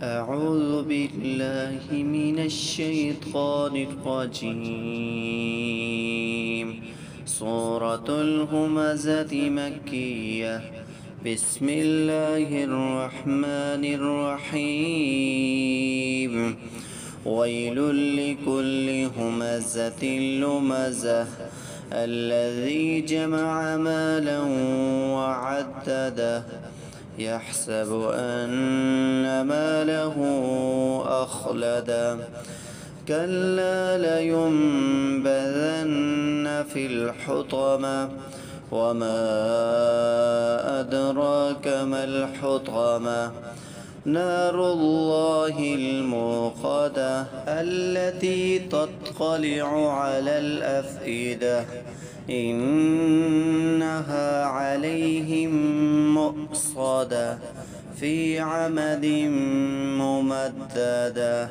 أعوذ بالله من الشيطان الرجيم. سورة الهمزة مكية. بسم الله الرحمن الرحيم. ويل لكل همزة لمزة الذي جمع مالا وعدده يحسب أن ماله أخلده كلا لينبذن في الحطمة وما أدراك ما الحطمة نار الله الموقدة التي تطلع على الأفئدة إنها عليهم مؤصدة في عمد ممددة.